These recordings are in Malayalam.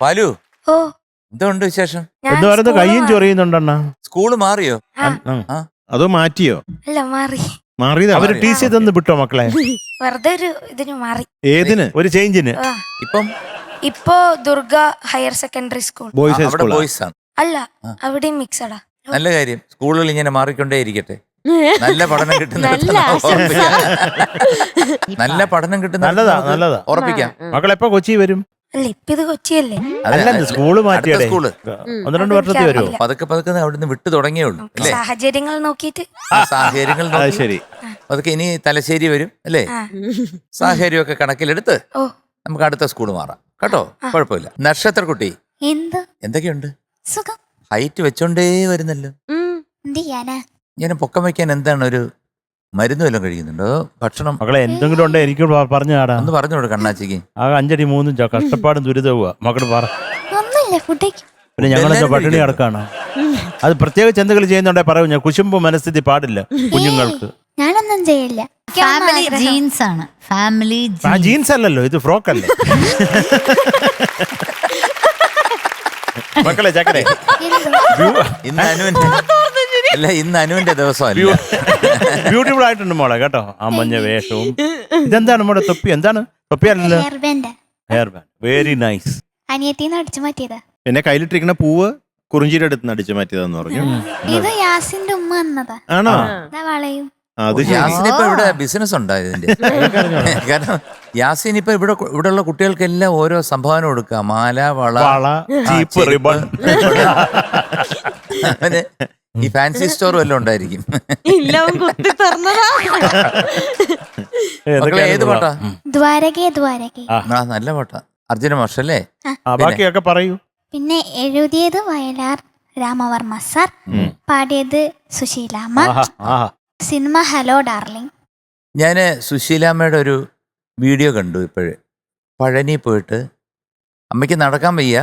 പാലു ഓ എന്തുണ്ട് വിശേഷം? എന്ന് പറയുന്നത് കയ്യും ചൊറിയുന്നുണ്ടെണ്ണ. സ്കൂള് മാറിയോ? അതോ മാറ്റിയോ? അല്ല മാറി. മാറിയതാ? അവര് ടി സി തന്ന് വിട്ടോ മക്കളെ? വെറുതെ ഒരു ഇതിന് മാറി. ഏതിന്? ഒരു ചേഞ്ചിന്. ഇപ്പൊ Durga higher secondary school. Boys അവിടെ ബോയ്സ് ആണ്. അല്ല അവിടെ മിക്സഡാ. നല്ല കാര്യം, സ്കൂളുകൾ ഇങ്ങനെ മാറിക്കൊണ്ടേ ഇരിക്കട്ടെ. നല്ല പഠനം കിട്ടുന്ന നല്ല പഠനം കിട്ടുന്ന നല്ലതാ നല്ലതാ. ഉറപ്പിക്കാം. മക്കളെപ്പോ കൊച്ചി വരും? അല്ല ഇപ്പൊ ഇത് കൊച്ചിയല്ലേ. അല്ല സ്കൂള് മാറ്റിയേ. സ്കൂള് 1-2 വർഷത്തിൽ വരുമോ? പതുക്കെ പതുക്കെ അവിടുന്ന് വിട്ടു തുടങ്ങിയുള്ളൂ അല്ലേ? സാഹചര്യങ്ങൾ നോക്കിയിട്ട്. സാഹചര്യങ്ങൾ ശരി. അതൊക്കെ ഇനി തലശ്ശേരി വരും അല്ലേ? സാഹചര്യമൊക്കെ കണക്കിലെടുത്ത് നമുക്ക് അടുത്ത സ്കൂൾ മാറാം കേട്ടോ. കുഴപ്പമില്ല. നക്ഷത്രക്കുട്ടി എന്തൊക്കെയുണ്ട്? സുഖം. ഹൈറ്റ് വെച്ചോണ്ടേ വരുന്നല്ലോ. ഞാൻ പൊക്കം വയ്ക്കാൻ എന്താണ് ഒരു മരുന്ന് വല്ലതും കഴിക്കുന്നുണ്ടോ? ഭക്ഷണം മക്കളെ എന്തെങ്കിലും ഉണ്ടോ എനിക്ക് പറഞ്ഞു താടാ. ഒന്ന് പറഞ്ഞോട് കണ്ണാച്ചിക്ക്. ആ 5 അടി 3 ഇഞ്ച് കഷ്ടപ്പാടും ദുരിതവുക മക്കള് പറ. പിന്നെ ഞങ്ങളെന്താ പട്ടിണി കിടക്കാണ്? അത് പ്രത്യേകിച്ച് എന്തെങ്കിലും ചെയ്യുന്നുണ്ടെ പറയൂ. ഞാൻ കുശുമ്പ് മനസ്ഥിതി പാടില്ല കുഞ്ഞുങ്ങൾക്ക്. ഞാനൊന്നും ചെയ്യില്ല. ഫാമിലി ജീൻസ് ആണ്. ഫാമിലി ജീൻസ് അല്ലല്ലോ, ഇത് ഫ്രോക്ക് അല്ലേ? മക്കളെ ചക്കരെ ഇന്ന് അനുവിന്റെ അല്ല, ഇന്ന് അനുവിന്റെ ദിവസമല്ല. ബ്യൂട്ടിഫുൾ ആയിട്ടുണ്ട് മോളെ കേട്ടോ. ആ മഞ്ഞ വേഷവും. ഇതെന്താണ് മോളെ തൊപ്പി? എന്താണ് തൊപ്പി? അല്ലല്ലോ, ഹെയർ ബാൻഡ്. Very nice. അനിയത്തിന്ന് അടിച്ചു മാറ്റിയതാ. പിന്നെ കയ്യിലിട്ടിരിക്കുന്ന പൂവ് കുറിഞ്ചിയുടെ അടുത്ത് അടിച്ചു മാറ്റിയതെന്ന് പറഞ്ഞു. ഇത് യാസിന്റെ ഉമ്മ എന്നതാ. ആണോ? വളയും. അത് യാസിനിപ്പോ ഇവിടെ ബിസിനസ് ഉണ്ടായതിന്റെ കാരണം യാസിനിപ്പോ ഇവിടെ ഉള്ള കുട്ടികൾക്കെല്ലാം ഓരോ സംഭാവന കൊടുക്കുക. മാല, വള, ചീപ്പ്, റിബൺ. അങ്ങനെ ഈ ഫാൻസി സ്റ്റോറും എല്ലാം ഉണ്ടായിരിക്കും. ഏത് പാട്ടാ? നല്ല പാട്ടാ. അർജുന മാഷല്ലേ? ബാക്കിയൊക്കെ പറയൂ. പിന്നെ എഴുതിയത് വയലാർ രാമവർമ്മ സാർ, പാടിയത് സുശീലാമ്മ. Cinema hello darling. ഞാന് സുശീലാമ്മയുടെ ഒരു വീഡിയോ കണ്ടു ഇപ്പോഴ്. പഴനി പോയിട്ട് അമ്മയ്ക്ക് നടക്കാൻ വയ്യ,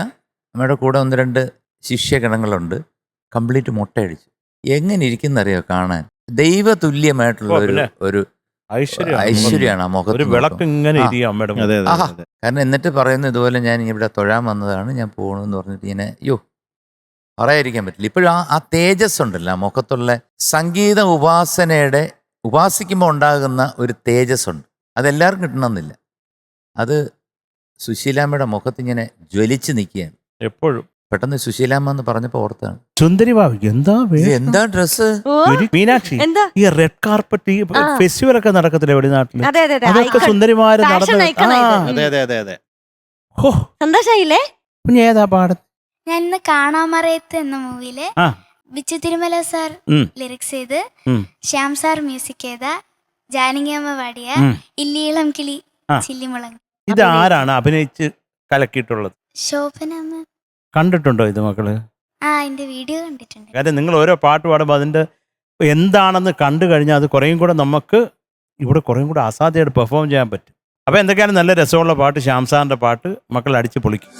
അമ്മയുടെ കൂടെ 1-2 ശിഷ്യഗണങ്ങളുണ്ട്. കംപ്ലീറ്റ് മുട്ടയടിച്ചു. എങ്ങനെ ഇരിക്കുന്നറിയോ കാണാൻ? ദൈവതുല്യമായിട്ടുള്ള ഒരു ഐശ്വര്യമാണ് ആ മുഖത്ത്. കാരണം എന്നിട്ട് പറയുന്നു ഇതുപോലെ ഞാൻ ഇവിടെ തൊഴാൻ വന്നതാണ്, ഞാൻ പോകണമെന്ന് പറഞ്ഞിട്ട് ഇങ്ങനെ പറയാതിരിക്കാൻ പറ്റില്ല. ഇപ്പോഴും ആ തേജസ് ഉണ്ടല്ലോ ആ മുഖത്തുള്ള. സംഗീത ഉപാസിക്കുമ്പോൾ ഉണ്ടാകുന്ന ഒരു തേജസ് ഉണ്ട്. അതെല്ലാവർക്കും കിട്ടണമെന്നില്ല. അത് സുശീലാമ്മയുടെ മുഖത്തിങ്ങനെ ജ്വലിച്ച് നിൽക്കുകയാണ് എപ്പോഴും. പെട്ടെന്ന് സുശീലാമ്മ എന്ന് പറഞ്ഞപ്പോ ഓർത്താണ് സുന്ദരി ഭാവി. എന്താ ഡ്രസ്? മീനാക്ഷി, ഈ റെഡ് കാർപ്പറ്റ് ഫെസ്റ്റിവൽ ഒക്കെ നടക്കത്തില്ല ഇവിടെ നാട്ടില്? അതൊക്കെ സുന്ദരിമാര് സന്തോഷായില്ലേ? പിന്നെ ഏതാ പാടത്ത്? ഞാൻ ഇന്ന് കാണാമറയത്ത് എന്ന മൂവിയില് ബിച്ചു തിരുമല സാർ ലിറിക്സ് ചെയ്ത്, ശ്യാം സാർ മ്യൂസിക് ചെയ്ത, ജാനകിയമ്മ പാടിയ ഇല്ലീളം കിളി ചില്ലിമുളങ്ങ്. ഇത് ആരാണ് അഭിനയിച്ച് കലക്കിയിട്ടുള്ളത്? ശോഭനമ്മ. കണ്ടിട്ടുണ്ടോ ഇത് മക്കള്? അതിന്റെ വീഡിയോ കണ്ടിട്ടുണ്ട്. കാര്യം നിങ്ങൾ ഓരോ പാട്ട് പാടുമ്പോൾ അതിന്റെ എന്താണെന്ന് കണ്ടു കഴിഞ്ഞാൽ അത് കുറേയും കൂടെ നമുക്ക് ഇവിടെ കുറേയും കൂടെ അസാധ്യമായിട്ട് പെർഫോം ചെയ്യാൻ പറ്റും. അപ്പൊ എന്തൊക്കെയാണ് നല്ല രസമുള്ള പാട്ട്, ശ്യാം സാറിന്റെ പാട്ട് മക്കൾ അടിച്ച് പൊളിക്കും.